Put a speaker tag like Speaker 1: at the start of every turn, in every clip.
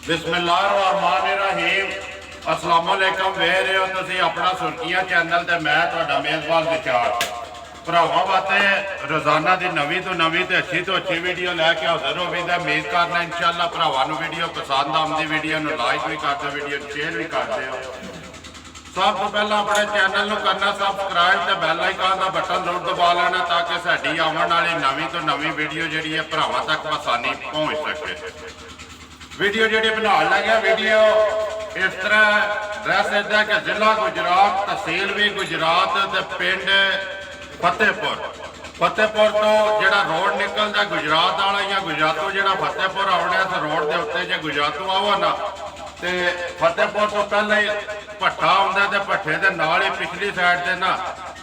Speaker 1: बिस्मिल्लाहिर्रहमानिर्रहीम अस्सलाम वालेकुम। वेख रहे हो तुसीं अपना सुर्खियां चैनल ते मैं तुहाडा मेज़बान विचार भरावां वास्ते रोजाना की नवीं तो नवीं तो अच्छी वीडियो लैके हाजिर हो गई। उम्मीद करना इंशाअल्लाह भरावां नूं वीडियो पसंद आउंदी, वीडियो नूं लाइक भी करदे, वीडियो शेयर भी करदे हो। सब तो पहला अपने चैनल नूं करना सबसक्राइब ते बैल आइकन का बटन जरूर दबा लेना ताकि साडी आउण वाली नवीं तो नवीं वीडियो जिहड़ी है भरावां तक आसानी पहुँच सके। वीडियो जी बना लगे वीडियो इस तरह ड्रैस इदा कि जिला गुजरात, तहसील भी गुजरात, पिंड फतेहपुर तो जोड़ा रोड निकलता गुजरात वाला या गुजरातों जो फतेहपुर आना इस रोड के उत्ते जो गुजरातों आओ ना तो फतेहपुर तो पहले ही भट्ठा आंदा तो भट्ठे के नाल ही पिछली साइड से ना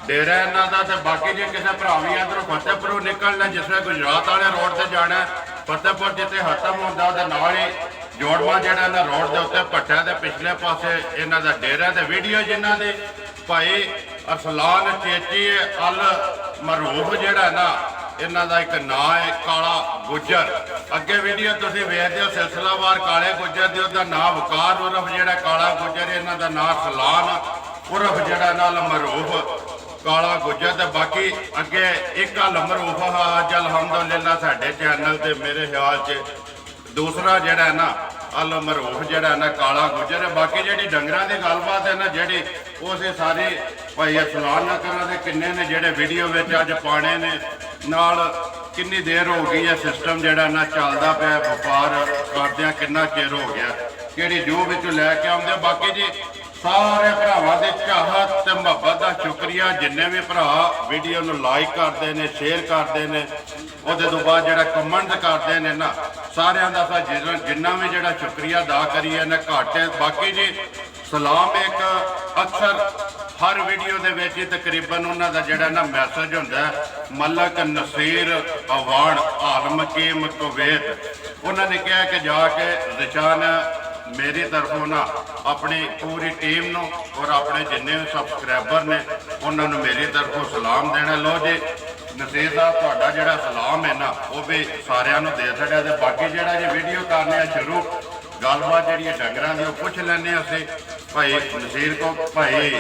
Speaker 1: डेरा इन्हों का। तो बाकी जो किसी भरा भी इधरों फतेहपुरों निकलना जिसमें गुजरात वाले रोड से जाना फतेहपुर जिते खत्म होता वो नाल ही जोड़वा जोड़ा ना रोड के उत्ते भट्ठा के पिछले पासे इन्हों का डेरा। तो वीडियो जिन्हों के भाई अरसलान चेची अल मरूफ जोड़ा ना इन्हों का एक नाम है काला गुजर। अगे वीडियो तुम वेखते हो सिलसिलावार काले गुजर की उसका नाम वकार उर्फ जोड़ा काला गुजर, इन्हों का नाम सलान उर्फ जोड़ा नाल मरूफ काला गुजर। तो बाकी अगे एक अल मरूफ अज अलहमदुलिल्लाह साडे चैनल से मेरे ख्याल से दूसरा जोड़ा है ना अल मरूफ जोड़ा है ना काला गुजर है। बाकी जी डंगर की गलबात है ना जी उस सारी भाई सलाह ना करा किन्ने ने जोड़े वीडियो अज पाने ने नाल किन्नी देर हो गई है सिस्टम जोड़ा ना चलता पे व्यापार करदे किन्ना चिर हो गया कि जू बिच लैके आते। बाकी जी सारे भरावां दे चाहत ते मुहब्बत का शुक्रिया जिन्ने भी भरा वीडियो नूं लाइक करते हैं, शेयर करते हैं, उसदे तो बाद जिहड़ा कमेंट करते हैं ना सारिਆਂ ਦਾ जिन्ना भी जिहड़ा शुक्रिया अदा करिए ना घट है। बाकी जी सलाम एक अक्सर हर वीडियो के विच तकरीबन उन्होंने जिहड़ा ना मैसेज हुंदा मलक नसीर अवान आलम कीम कुवैत उन्होंने कहा कि जाके रिशान मेरी तरफों ना अपनी पूरी टीम नूं और अपने जिन्ने भी सबसक्राइबर ने उन्होंने मेरी तरफों सलाम देना। लो जी नसीर साहब तुहाडा जिहड़ा सलाम है ना वो भी सारिਆਂ ਨੂੰ दे छड़िया। तो बाकी जिहड़ा जी वीडियो करने शुरू गलबात जी डंगर की पुछ लैने असीं भाई नसीर को भाई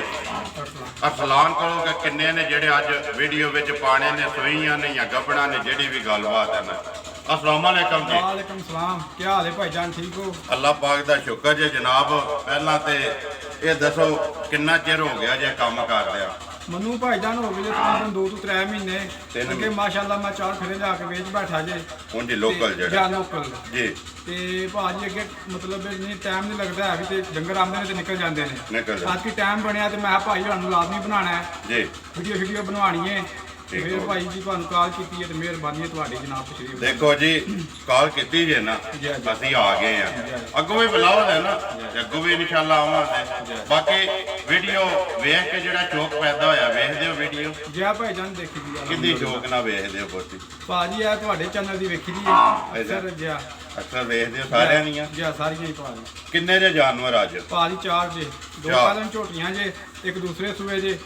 Speaker 1: अरसलान को किन्ने ने जिहड़े अज वीडियो विच पाने ने सूईयां ने या गब्बड़ां ने जिहड़ी भी गलबात है ना। अस्सलाम वालेकुम जी।
Speaker 2: वालेकुम सलाम, क्या हाल है भाईजान, ठीक हो?
Speaker 1: अल्लाह पाक दा शुक्र जे जनाब। पहला तो ये दसो किन्ना चिर हो गया जे काम कर लिया?
Speaker 2: मनु भाईजान हो गए तकरीबन 2 ਤੋਂ 3 महीने अगे माशाअल्लाह मैं 4 खड़े जाके वेच बैठा जे
Speaker 1: ਹੁਣ ਜੀ ਲੋਕਲ ਜਿਹੜਾ
Speaker 2: लोकल
Speaker 1: जी
Speaker 2: ਤੇ ਭਾਜੀ ਅੱਗੇ ਮਤਲਬ ਨਹੀਂ ਟਾਈਮ ਨਹੀਂ ਲੱਗਦਾ ਹੈ ਵੀ ਤੇ ਡੰਗਰ ਆਉਂਦੇ ਨੇ ਤੇ ਨਿਕਲ ਜਾਂਦੇ ਨੇ।
Speaker 1: ਨਿਕਲ ਜਾਂਦੇ।
Speaker 2: ਅੱਜ ਕੀ ਟਾਈਮ ਬਣਿਆ ਤੇ ਮੈਂ ਭਾਈ ਤੁਹਾਨੂੰ ਲਾਜ਼ਮੀ ਬਣਾਉਣਾ ਹੈ
Speaker 1: जी
Speaker 2: ਵੀਡੀਓ ਬਣਵਾਣੀ ਹੈ। फिर भाई जी ਤੁਹਾਨੂੰ ਕਾਲ ਕੀਤੀ ਹੈ ਤੇ ਮਿਹਰਬਾਨੀ ਹੈ ਤੁਹਾਡੀ जनाब तशरीफ।
Speaker 1: देखो जी कॉल की जे ना असी आ गए हैं अगों भी बुलाओ है ना अगों भी इंशाल्लाह आवांगे। बाकी वीडियो वेख के जिहड़ा शौक पैदा होया वेखदे हो वीडियो
Speaker 2: जी भाईजान देखी दी
Speaker 1: कितनी शौक ना वेखदे हो बोती
Speaker 2: भाजी है ਤੁਹਾਡੇ चैनल ਦੀ ਵੇਖੀ ਦੀ ਹੈ सर जी
Speaker 1: अक्सर वेखदे हो सारियां ਦੀਆਂ
Speaker 2: जी सारियां ही भाजी।
Speaker 1: किन्ने जे जानवर अज?
Speaker 2: भाजी 4 जे, 2 पालन झोटियां जे, एक दूसरे सूए जे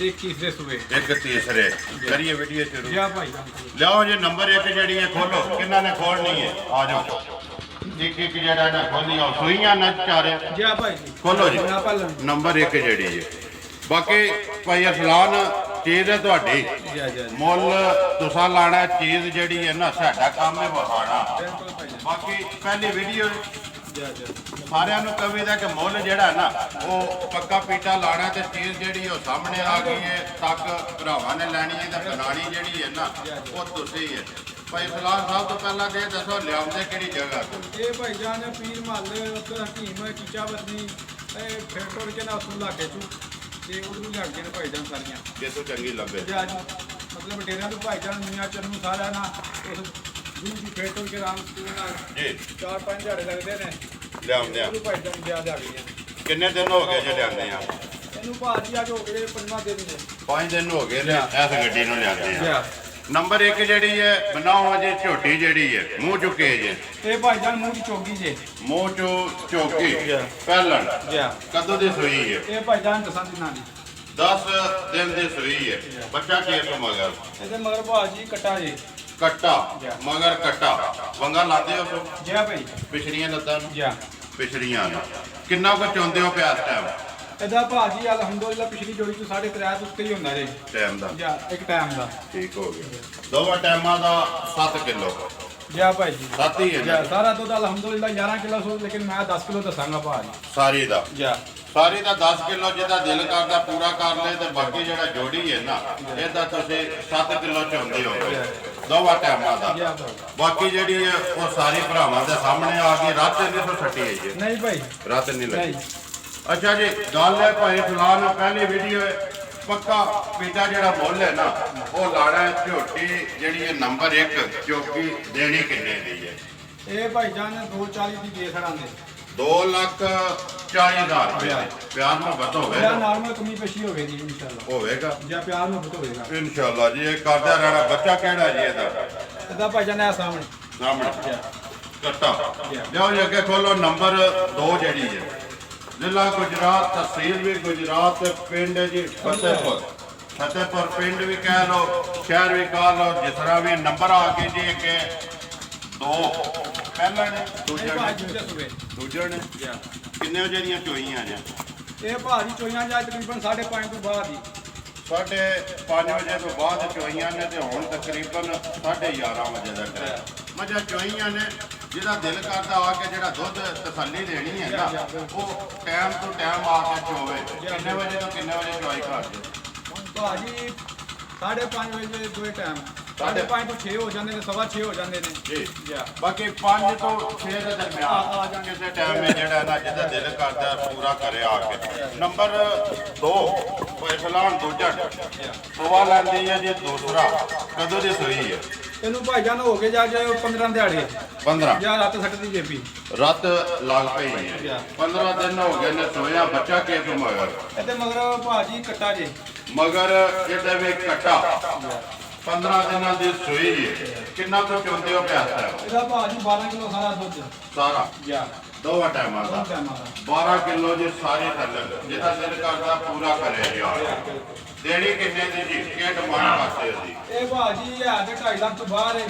Speaker 2: एक तीसरे सूए
Speaker 1: एक तीसरे। करिए वीडियो शुरू
Speaker 2: जी भाई।
Speaker 1: लियाओ जी नंबर 1 जी है खोलो किन्ना ने खोलनी है आ जाओ एक एक जड़ा ना खोलनी आओ सूइयां न चारे
Speaker 2: जी भाई
Speaker 1: खोलो जी नंबर 1 जी है। बाकी भाई अरसलान चीज़ है तुहाडी मुल तुसा लाना चीज़ जी है ना साडा काम है विखाना। बाकी पहली वीडियो सारिਆਂ ਨੂੰ कवीदा कि मुल ਜਿਹੜਾ ना वो पक्का पीटा लाना तो चीज़ जी सामने आ गई है तक भरावां ने लैनी है तो बनानी जी है ना वो तुसी है। भाई सलाम साहब तो पहला तो दसो लियाते कि जगह?
Speaker 2: ये भाई जान पीर महल उत्तर हकीम चीचा बदनी फिर टुर के ना उसू लागे चू ते उधर लग गए भाई जान सारियां
Speaker 1: जिसों चंगी लगे
Speaker 2: मतलब डेरा तो भाई जान मियाँ चन्नू सारा ना उस गुरु की फिर टुर के राम
Speaker 1: जी
Speaker 2: 4-5 दिहाड़े लगते हैं
Speaker 1: लियाते हैं।
Speaker 2: भाई जान ज्यादा आ गई
Speaker 1: किन्ने दिन हो गए जो लियाते हैं?
Speaker 2: ਇਹਨੂੰ ਭਾਜੀ ਅੱਜ ਹੋ ਗਏ 5ਵਾਂ ਦਿਨ ਨੇ
Speaker 1: 5 दिन हो गए इस गड्डी ਨੂੰ ਲਿਆਂਦੇ ਆ। नंबर 1 ਜਿਹੜੀ ਹੈ ਬਣਾਓ ਜੇ ਝੋਟੀ ਜਿਹੜੀ ਹੈ ਮੂੰਹ ਚੁੱਕੇ ਜੇ
Speaker 2: ਇਹ ਭਾਈ ਜਾਨ ਮੂੰਹ ਦੀ ਚੋਗੀ ਜੇ
Speaker 1: ਮੂੰਹ ਚੋਂ ਝੋਕੀ ਪਹਿਲਣ
Speaker 2: ਜੀ
Speaker 1: ਕਦੋਂ ਦੀ ਸੂਈ ਹੈ?
Speaker 2: ਇਹ ਭਾਈ ਜਾਨ ਦਸਾਂ ਦਿਨਾਂ ਦੀ
Speaker 1: 10 दिन ਦੀ ਸੂਈ ਹੈ। ਬੱਚਾ ਕੇਸ ਮਗਰ
Speaker 2: ਇਹਦੇ ਮਗਰ ਭਾਜੀ ਕਟਾ ਜੇ
Speaker 1: ਕੱਟਾ ਮਗਰ ਕੱਟਾ ਵੰਗਾ ਲਾਦੇ ਹੋ ਸੋ
Speaker 2: ਜਿਆ ਭਾਈ
Speaker 1: ਪਿਛੜੀਆਂ ਲੱਤਾਂ ਨੂੰ
Speaker 2: ਜਿਆ
Speaker 1: ਪਿਛੜੀਆਂ ਨੂੰ ਕਿੰਨਾ ਕੁ ਚਾਹੁੰਦੇ ਹੋ ਪਿਆ ਇਸ ਟਾਈਮ
Speaker 2: ਇਹਦਾ ਭਾਜੀ ਅਲਹਮਦੁਲਿਲਾ ਪਿਛਲੀ ਜੋੜੀ ਤੋਂ 3.5 ਤੋਂ ਉੱਤੇ ਹੀ ਹੁੰਦਾ ਜੇ
Speaker 1: ਟਾਈਮ ਦਾ
Speaker 2: ਜਾਂ ਇੱਕ ਟਾਈਮ ਦਾ
Speaker 1: ਠੀਕ ਹੋ ਗਿਆ ਦੋਵਾਂ ਟਾਈਮਾਂ ਦਾ 7 ਕਿਲੋ
Speaker 2: ਜਾਂ ਭਾਈ ਜੀ
Speaker 1: 7 ਹੀ ਹੈ
Speaker 2: ਜਾਂ
Speaker 1: ਨਾ?
Speaker 2: ਸਾਰਾ ਦੁੱਧ ਅਲਹਮਦੁਲਿਲਾ 11 ਕਿਲੋ ਸੋ ਲੇਕਿਨ ਮੈਂ 10 ਕਿਲੋ ਦੱਸਾਂਗਾ ਭਾਜੀ
Speaker 1: ਸਾਰੀ ਦਾ
Speaker 2: ਜਾਂ
Speaker 1: ਸਾਰੀ ਦਾ 10 ਕਿਲੋ ਜਿਹਦਾ ਦਿਲ ਕਰਦਾ ਪੂਰਾ ਕਰ ਲੈ ਤੇ ਬਾਕੀ ਜਿਹੜਾ ਜੋੜੀ ਹੈ ਨਾ ਇਹਦਾ ਤੁਸੀਂ 7 ਕਿਲੋ ਚਾਹੁੰਦੇ ਹੋ ਦੋਵਾਂ ਟਾਈਮਾਂ ਦਾ
Speaker 2: ਜਾਂ ਭਾਈ
Speaker 1: ਬਾਕੀ ਜਿਹੜੀ ਹੈ ਉਹ ਸਾਰੀ ਭਰਾਵਾਂ ਦੇ ਸਾਹਮਣੇ ਆ ਗਈ ਰਾਤ 960 ਹੈ ਜੀ
Speaker 2: ਨਹੀਂ ਭਾਈ
Speaker 1: ਰਾਤ ਨਹੀਂ ਲੱਗੀ
Speaker 2: ਨਹੀਂ
Speaker 1: ਅੱਛਾ ਜੀ ਗੱਲ ਹੈ ਭਾਈ ਫਿਲਹਾਲ ਪਹਿਲੀ ਵੀਡੀਓ ਹੈ ਪੱਕਾ ਪੀਟਾ ਜਿਹੜਾ ਮੁੱਲ ਹੈ ਨਾ ਉਹ ਲਾੜਾ ਹੈ ਝੋਟੀ ਜਿਹੜੀ ਹੈ ਨੰਬਰ 1 ਚੌਕੀ ਦੇਣੀ ਕਿੰਨੇ ਦੀ ਹੈ
Speaker 2: ਇਹ ਭਾਈ ਜਾਨ 240 ਦੀ ਦੇ ਖੜਾਂਗੇ
Speaker 1: 2,40,000 ਰੁਪਏ ਪਿਆਰ ਮੁਹੱਬਤ ਹੋਵੇ
Speaker 2: ਜਾਂ ਨਾਰਮਲ ਕਮੀ ਪੇਸ਼ੀ ਹੋਵੇਗੀ ਇਨਸ਼ਾਅੱਲਾ
Speaker 1: ਹੋਵੇਗਾ
Speaker 2: ਜਾਂ ਪਿਆਰ ਮੁਹੱਬਤ ਹੋਵੇਗਾ
Speaker 1: ਇਨਸ਼ਾਅੱਲਾ ਜੀ ਇਹ ਕਰਦਾ ਰਹਿਣਾ ਬੱਚਾ ਕਿਹੜਾ ਜੀ ਇਹਦਾ
Speaker 2: ਇਹਦਾ ਭਾਈ ਜਾਨ ਹੈ ਸਾਹਮਣੇ
Speaker 1: ਸਾਹਮਣੇ ਕੱਟਾ ਲਿਓ ਜੀ ਅੱਗੇ ਖੋਲੋ ਨੰਬਰ 2 ਜਿਹੜੀ ਹੈ ਜ਼ਿਲ੍ਹਾ ਗੁਜਰਾਤ ਤਹਿਸੀਲ ਵੀ ਗੁਜਰਾਤ ਤੇ ਪਿੰਡ ਹੈ ਜੀ ਫਤਿਹਪੁਰ ਪਿੰਡ ਵੀ ਕਹਿ ਲਓ ਸ਼ਹਿਰ ਵੀ ਕਹਿ ਲਓ ਜਿਸ ਤਰ੍ਹਾਂ ਵੀ ਨੰਬਰ ਆ ਕੇ ਜੀ ਕਿ 2 ਪਹਿਲਾ ਨੇ ਦੂਜਾ
Speaker 2: ਇਹ
Speaker 1: ਨੇ
Speaker 2: ਭਾਜੀ ਦੂਜੇ ਸੂਬੇ
Speaker 1: ਦੂਜਾ ਨੇ ਕਿੰਨੇ ਵਜੇ ਦੀਆਂ ਚੋਈਆਂ ਨੇ
Speaker 2: ਇਹ ਭਾਜੀ ਚੋਈਆਂ ਜਾਂ ਤਕਰੀਬਨ 5:30 ਤੋਂ ਬਾਅਦ ਹੀ
Speaker 1: 5:30 ਵਜੇ ਤੋਂ ਬਾਅਦ ਚੋਈਆਂ ਨੇ ਤੇ ਹੁਣ ਤਕਰੀਬਨ 11:30 ਵਜੇ ਦਾ ਟਾਈਮ ਮਜਾ ਚੋਈਆਂ ਨੇ ਜਿਹਦਾ ਦਿਲ ਕਰਦਾ ਆ ਕੇ ਜਿਹੜਾ ਦੁੱਧ ਤਸੱਲੀ ਦੇਣੀ ਹੈ ਨਾ ਉਹ ਟਾਈਮ ਤੋਂ ਟਾਈਮ ਆ ਕੇ ਚੋਵੇ ਕਿੰਨੇ ਵਜੇ ਤੋਂ ਕਿੰਨੇ ਵਜੇ ਚੋਈ ਕਰਦੇ
Speaker 2: ਭਾਜੀ 5:30 ਵਜੇ ਦੋਏ ਟਾਈਮ 5:30 ਤੋਂ 6 ਹੋ ਜਾਂਦੇ ਨੇ 6:15 ਹੋ ਜਾਂਦੇ ਨੇ
Speaker 1: ਜੀ
Speaker 2: ਜਾਂ
Speaker 1: ਬਾਕੀ 5 ਤੋਂ 6 ਦੇ ਦਰਮਿਆਨ ਕਿਸੇ ਟਾਈਮ ਵਿੱਚ ਜਿਹੜਾ ਨਾ ਜਿਹਦਾ ਦਿਲ ਕਰਦਾ ਪੂਰਾ ਕਰੇ ਆ ਕੇ ਨੰਬਰ 2 ਫੈਸਲਾਨ ਦੂਜਾ ਸਵਾ ਲੈਂਦੀ ਹੈ ਜੀ ਦੂਸਰਾ ਕਦੋਂ ਦੀ ਸੋਈ ਹੈ
Speaker 2: ਇਹਨੂੰ ਭਾਈ ਜਾਨ ਹੋ ਗਏ ਜਾ ਜੇ 15 ਦਿਹਾੜੇ
Speaker 1: 15
Speaker 2: ਜਾਂ ਰਾਤ ਸੱਟ ਦੀ ਜੇਪੀ
Speaker 1: ਰਾਤ ਲੱਗ ਪਈ ਹੈ 15 ਦਿਨ ਹੋ ਗਏ ਨੇ ਸੋਇਆ ਬੱਚਾ ਕਿਸ ਮਗਰ
Speaker 2: ਇਹਦੇ ਮਗਰ ਭਾਜੀ ਕੱਟਾ ਜੇ
Speaker 1: ਮਗਰ ਇਹਦੇ ਵਿੱਚ ਕੱਟਾ 15 ਦਿਨਾਂ ਦੀ ਸੋਈ ਹੈ ਕਿੰਨਾ ਕੁ ਚੁੰਦੇ ਹੋ ਪਿਆ
Speaker 2: ਇਹਦਾ ਭਾਜੀ 12 ਕਿਲੋ ਸਾਰਾ ਦੁੱਧ
Speaker 1: ਸਾਰਾ
Speaker 2: ਜਾਂ
Speaker 1: ਦੋਵਾਂ ਟਾਈਮਾਂ ਦਾ
Speaker 2: ਦੋ ਟਾਈਮਾਂ ਦਾ
Speaker 1: 12 ਕਿਲੋ ਜੀ ਸਾਰੇ ਥੱਲੇ ਜਿਹਦਾ ਦਿਲ ਕਰਦਾ ਪੂਰਾ ਕਰਿਆ ਜੀ ਦੇਣੀ ਕਿੰਨੇ ਦੀ ਜੀ ਕੀ ਡਿਮਾਂਡ ਕਰਦੇ ਹੋ ਜੀ
Speaker 2: ਇਹ ਭਾਜੀ ਹੈ ਤੇ 2.5 ਲੱਖ ਤੋਂ ਬਾਹਰ ਹੈ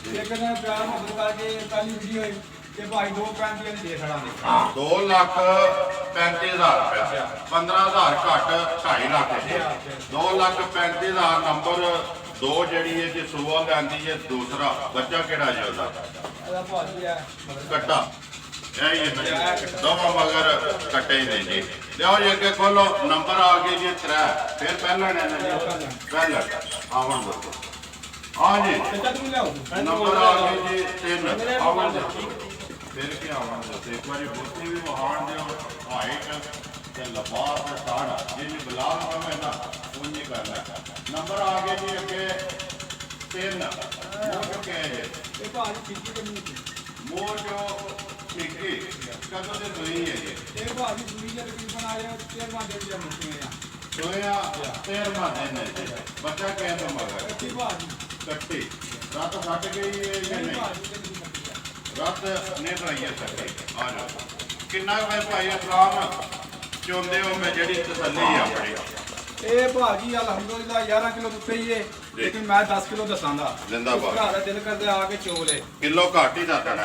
Speaker 2: ਲੇਕਿਨ ਪਿਆਰ ਮੁਹੱਬਤ ਕਰਕੇ ਪਹਿਲੀ ਵੀਡੀਓ ਹੈ ਤੇ ਭਾਈ 2.35 ਦੀ ਦੇ ਖੜਾਂਗੇ
Speaker 1: 2,35,000 ਰੁਪਏ 15,000 ਘੱਟ 2.5 ਲੱਖ ਜੀ 2,35,000 ਨੰਬਰ 2 ਜਿਹੜੀ ਹੈ ਜੀ ਸੂਆ ਲੈਂਦੀ ਹੈ ਦੂਸਰਾ ਬੱਚਾ ਕਿਹੜਾ ਜੀ ਉਹਦਾ
Speaker 2: ਇਹਦਾ ਭਾਜੀ ਹੈ
Speaker 1: ਕੱਟਾ ਇਹ ਹੀ ਹੈ ਦੋਵਾਂ ਮਗਰ ਕੱਟੇ ਨੇ ਜੀ ਲਿਓ ਜੀ ਅੱਗੇ ਖੋਲੋ ਨੰਬਰ ਆ ਗਏ ਜੀ 3 ਫਿਰ ਪਹਿਲਾਂ ਨੇ ਨਾ ਜੀ ਪਹਿਲਾਂ ਆਵਣ ਦੋ ਹਾਂ ਜੀ
Speaker 2: ਬੱਚਾ ਤੂੰ ਲਿਆਓ
Speaker 1: ਨੰਬਰ ਆ ਗਏ ਜੀ 3 ਆਵਣ ਦੋ ਫਿਰ ਕੀ ਆਵਣ ਦੋ ਇੱਕ ਵਾਰੀ ਬੁੱਤੀ ਵੀ ਵਹਾਣ ਦਿਓ ਹਾਈਟ ਤੇ ਲਬਾਸ ਤੇ ਸਾੜਾ ਜਿਹਨੇ ਬਲਾਲ ਕਮੇ ਨਾ ਉਹਨੇ ਕਰਨਾ ਨੰਬਰ ਆ ਗਏ ਜੀ ਅੱਗੇ 3 ਮੋਹ ਚੁੱਕੇ ਹੈ
Speaker 2: ਇਹ ਭਾਜੀ ਠੀਕ ਕਰਨੀ ਸੀ
Speaker 1: ਮੋਹ ਜੋ ਠੀਕ ਕਦੋਂ ਦੇ ਹੋਈ ਹੈ ਜੀ
Speaker 2: ਇਹ ਭਾਜੀ ਦੂਰੀ ਦੇ ਤਕਰੀਬਨ ਆਏ 13ਵਾਂ ਦਿਨ ਜਾਂ ਮੁੱਕੇ ਆ
Speaker 1: ਸੋਇਆ 13ਵਾਂ ਦਿਨ ਹੈ ਜੀ ਬੱਚਾ ਕਹਿ ਤੋਂ ਮਗਰ
Speaker 2: ਕੀ ਭਾਜੀ
Speaker 1: ਕੱਟੀ ਰਾਤ ਫਟ ਗਈ ਹੈ ਜਾਂ ਨਹੀਂ
Speaker 2: ਭਾਜੀ ਤੇ ਨਹੀਂ ਕੱਟੀ ਆ
Speaker 1: ਰਾਤ ਨੇ ਭਰਾਈਆ ਸਕੇ ਆ ਜਾ ਕਿੰਨਾ ਵੇ ਭਾਈ ਇਸਲਾਮ ਚੁੰਦੇ ਹੋ ਮੈਂ ਜਿਹੜੀ ਤਸੱਲੀ ਆ ਆਪਣੀ
Speaker 2: ਇਹ ਭਾਜੀ ਅਲਹਮਦੁਲਿਲਾ 11 ਕਿਲੋ ਦੁੱਤੇ ਹੀ ਹੈ ਲੇਕਿਨ ਮੈਂ 10 ਕਿਲੋ ਦੱਸਾਂਗਾ
Speaker 1: ਜ਼ਿੰਦਾਬਾਦ
Speaker 2: ਘਰ ਦਾ ਦਿਲ ਕਰਦੇ ਆ ਕੇ ਚੋਲੇ
Speaker 1: ਕਿਲੋ ਘਾਟ ਹੀ ਦਾ ਦੇਣਾ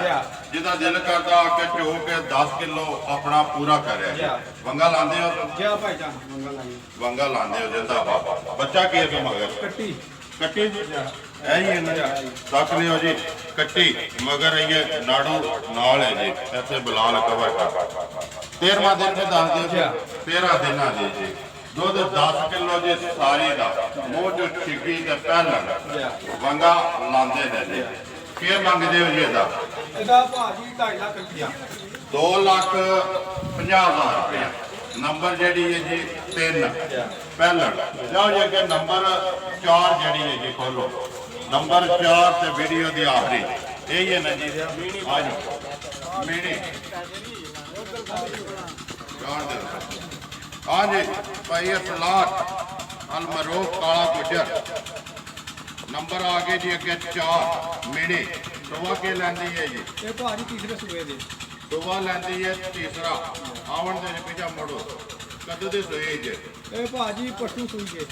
Speaker 1: ਜਿਹਦਾ ਦਿਲ ਕਰਦਾ ਆ ਕੇ ਚੋ ਕੇ 10 ਕਿਲੋ ਆਪਣਾ ਪੂਰਾ ਕਰਿਆ ਵੰਗਾ ਲਾਉਂਦੇ ਹੋ
Speaker 2: ਜਿਆ ਭਾਈ ਜਾਨ ਮੰਗਲ ਲਾਈ
Speaker 1: ਵੰਗਾ ਲਾਉਂਦੇ ਹੋ ਜ਼ਿੰਦਾਬਾਦ ਬੱਚਾ ਕੀ ਹੈ ਮਗਰ
Speaker 2: ਕੱਟੀ
Speaker 1: ਕੱਟੀ ਜੀ ਐ ਹੀ ਹੈ ਨਾ ਤੱਕ ਲਿਓ ਜੀ ਕੱਟੀ ਮਗਰ ਇਹ ਨਾੜੂ ਨਾਲ ਹੈ ਜੀ ਇੱਥੇ ਬਲਾਲ ਕਵਰ ਕਰ 13ਵਾਂ ਦਿਨ ਤੇ ਦੱਸ ਦਿਓ 13 ਦਿਨਾਂ ਦੀ ਜੀ ਦੁੱਧ 10 ਕਿਲੋ ਜੀ ਸਾਰੀ ਦਾ ਮੋਹ ਜੋ ਛਿੱਕੀ ਤੇ ਪਹਿਲਾਂ ਵੰਗਾ ਲਾਉਂਦੇ ਨੇ ਜੀ ਕੀ ਮੰਗਦੇ ਹੋ ਜੀ
Speaker 2: ਇਹਦਾ ਭਾਜੀ 2.5 ਲੱਖ ਰੁਪਇਆ
Speaker 1: 2,50,000 ਰੁਪਏ ਨੰਬਰ ਜਿਹੜੀ ਹੈ ਜੀ 3 ਪਹਿਲਾਂ ਜਾਓ ਜੀ ਅੱਗੇ ਨੰਬਰ 4 ਜਿਹੜੀ ਹੈ ਜੀ ਖੋਲੋ ਨੰਬਰ 4 ਤੇ ਵੀਡੀਓ ਦੀ ਆਖਰੀ ਇਹ ਹੈ ਨਾ ਜੀ ਆ ਜਾਓ ਮੀਣੀ ਜਾਣ ਦੇ ਹਾਂ ਜੀ ਭਾਈ ਸਲਾਟ ਅਲਮਰੂਫ ਕਾਲਾ ਗੁਜਰ ਨੰਬਰ ਆ ਗਏ ਜੀ ਅੱਗੇ 4 ਮੀਣੀ ਸਵਾ ਕੇ ਲੈਂਦੀ ਹੈ ਜੀ
Speaker 2: ਇਹ ਭਾਜੀ ਤੀਸਰੇ ਸੂਏ ਦੇ
Speaker 1: ਸਵਾ ਲੈਂਦੀ ਹੈ ਤੀਸਰਾ ਆਵਣ ਦੇ ਪਿਛਾ ਮੋੜੋ ਕਦੋਂ ਦੇ ਸੋਏ ਜੀ
Speaker 2: ਇਹ ਭਾਜੀ ਪਰਸੋਂ ਸੂਈ ਜੇ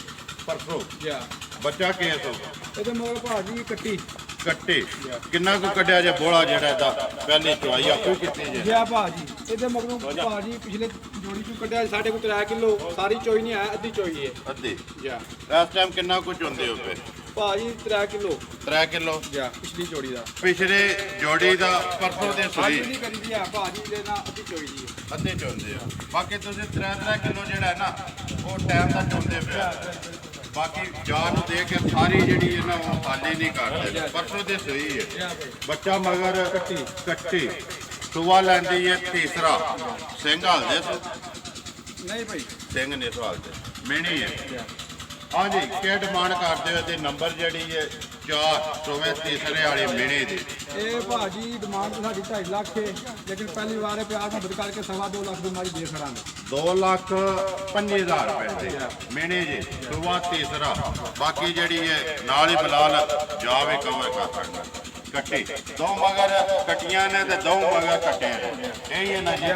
Speaker 1: ਪਰਸੋਂ
Speaker 2: ਜਾ
Speaker 1: ਬੱਚਾ ਕੇਸ ਹੋ
Speaker 2: ਇਹਦੇ ਮਗਰ ਭਾਜੀ ਕੱਟੀ
Speaker 1: ਕੱਟੀ ਕਿੰਨਾ ਕੁ ਕੱਢਿਆ ਜੇ ਬੋਲਾ ਜਿਹੜਾ ਇਹਦਾ ਪਹਿਲੀ ਚਵਾਈ ਆਪੇ ਕੀਤੀ ਜੇ
Speaker 2: ਗਿਆ ਭਾਜੀ ਇਹਦੇ ਮਗਰੋਂ ਭਾਜੀ ਪਿਛਲੇ ਜੋੜੀ ਚੋਂ ਕੱਢਿਆ ਸਾਡੇ ਕੋਲ 3 ਕਿਲੋ ਸਾਰੀ ਚੋਈ ਨਹੀਂ ਆਇਆ ਅੱਧੀ ਚੋਈ ਹੈ
Speaker 1: ਅੱਧੀ
Speaker 2: ਗਿਆ
Speaker 1: ਇਸ ਟਾਈਮ ਕਿੰਨਾ ਕੁ ਚੁੰਦੇ ਹੋ ਪਏ
Speaker 2: ਭਾਜੀ 3 ਕਿਲੋ
Speaker 1: 3 ਕਿਲੋ
Speaker 2: ਗਿਆ ਪਿਛਲੀ ਜੋੜੀ ਦਾ
Speaker 1: ਪਿਛਲੇ ਜੋੜੀ ਦਾ ਪਰਸੋਂ ਦੇ
Speaker 2: ਅੱਜ
Speaker 1: ਸੂਈ
Speaker 2: ਨਹੀਂ ਕਰੀਦੀ ਆ ਭਾਜੀ ਦੇ ਨਾਲ ਅੱਧੀ ਚੋਈ ਦੀ ਹੈ।
Speaker 1: ਅੱਧੇ ਚੁੰਦੇ ਆ ਬਾਕੀ ਤੁਸੀਂ 3 ਕਿਲੋ ਜਿਹੜਾ ਹੈ ਨਾ ਉਹ ਟਾਈਮ ਦਾ ਚੁੰਦੇ ਪਿਆ ਬਾਕੀ ਜਾਨ ਨੂੰ ਦੇ ਕੇ ਸਾਰੀ ਜਿਹੜੀ ਹੈ ਨਾ ਉਹ ਖਾਲੀ ਨਹੀਂ ਕਰਦੇ ਪਰਸੋਂ ਦੇ ਸੂਈ ਹੈ
Speaker 2: ਗਿਆ ਭਾਈ
Speaker 1: ਬੱਚਾ ਮਗਰ ਕੱਟੀ ਸੁਆ ਲੈਂਦੀ ਹੈ ਤੀਸਰਾ ਸਿੰਘ ਹਲਦੇ
Speaker 2: ਨਹੀਂ ਭਾਈ
Speaker 1: ਸਿੰਘ ਨੇ ਸਵਾਲ ਤੇ ਮਿਹਣੀ ਹੈ ਹਾਂਜੀ ਕੀ ਡਿਮਾਂਡ ਕਰਦੇ ਹੋ ਤੇ ਨੰਬਰ ਜਿਹੜੀ ਹੈ 4 ਸੋਵੇਂ ਤੀਸਰੇ ਵਾਲੀ ਮਿਹਣੀ ਦੀ
Speaker 2: ਇਹ ਭਾਜੀ ਡਿਮਾਂਡ ਤਾਂ ਸਾਡੀ 2.5 ਲੱਖ ਹੈ ਲੇਕਿਨ ਪਹਿਲੀ ਵਾਰ ਇਹ ਪਿਆਰ ਨਾਲ ਕਰਕੇ 2.5 ਲੱਖ ਦੀ ਮਾਰੀ ਦੇ ਖੜਾਂਗੇ
Speaker 1: 2,05,000 ਰੁਪਏ ਦੀ ਮਿਹਣੀ ਜੀ ਸੁਆ ਤੀਸਰਾ ਬਾਕੀ ਜਿਹੜੀ ਹੈ ਨਾਲ ਹੀ ਬਲਾਲ ਜਾਵੇ ਕਵਰ ਕਰ ਸਕਦਾ ਕੱਟੀ ਦੋ ਮਗਰ ਕੱਟੀਆਂ ਨੇ ਤੇ ਦੋ ਮਗਰ ਕੱਟੇ ਨੇ ਇਹ ਹੈ ਨਾ ਜੀ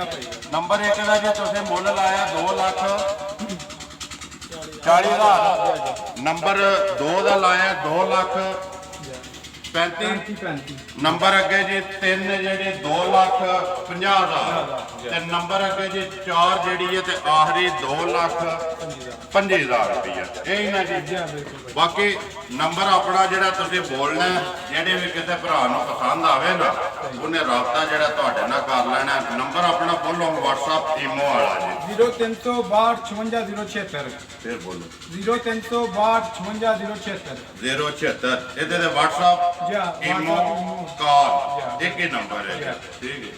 Speaker 1: ਨੰਬਰ 1 ਦਾ ਜੇ ਤੁਸੀਂ ਮੁੱਲ ਲਾਇਆ 2,40,000 ਨੰਬਰ 2 ਦਾ ਲਾਇਆ 2,35,000 ਨੰਬਰ ਅੱਗੇ ਜੀ 3 ਜਿਹੜੇ 2,50,000 ਤੇ ਨੰਬਰ ਅੱਗੇ ਜੀ 4 ਜਿਹੜੀ ਹੈ ਤੇ ਆਖਰੀ 2,50,000 ਰੁਪਇਆ ਇਹ ਨਾ ਜੀ ਬਾਕੀ ਨੰਬਰ ਆਪਣਾ ਜਿਹੜਾ ਤੁਸੀਂ ਬੋਲਣਾ ਜਿਹੜੇ ਵੀ ਕਿਸੇ ਭਰਾ ਨੂੰ ਪਸੰਦ ਆਵੇ ਨਾ ਉਹਨੇ ਰਾਬਤਾ ਜਿਹੜਾ ਤੁਹਾਡੇ ਨਾਲ ਕਰ ਲੈਣਾ ਨੰਬਰ ਆਪਣਾ ਬੋਲੋ WhatsApp ਈਮੋ ਵਾਲਾ ਜੀ
Speaker 2: 0362
Speaker 1: ਫਿਰ ਬੋਲੋ
Speaker 2: 0362 076
Speaker 1: 076 ਇਹਦੇ ਤੇ WhatsApp ਈਮੋ ਕਾਲ ਇੱਕ ਹੀ ਨੰਬਰ ਹੈ ਜੀ। ਠੀਕ ਹੈ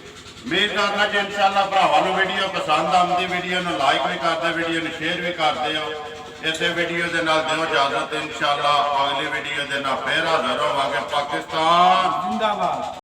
Speaker 1: ਮੇਰ ਕਰਨਾ ਜੀ ਇਨਸ਼ਾਅੱਲਾ ਭਰਾਵਾਂ ਨੂੰ ਵੀਡੀਓ ਪਸੰਦ ਆਉਂਦੀ ਵੀਡੀਓ ਨੂੰ ਲਾਈਕ ਵੀ ਕਰਦੇ ਵੀਡੀਓ ਨੂੰ ਸ਼ੇਅਰ ਵੀ ਕਰਦੇ ਹੋ ਇਸੇ ਵੀਡੀਓ ਦੇ ਨਾਲ ਦਿਓ ਇਜਾਜ਼ਤ ਇਨਸ਼ਾਅੱਲਾ ਅਗਲੀ ਵੀਡੀਓ ਦੇ ਨਾਲ ਫੇਰ ਹਾਜ਼ਰ ਹੋਵਾਂਗੇ ਪਾਕਿਸਤਾਨ
Speaker 2: ਜਿੰਦਾਬਾਦ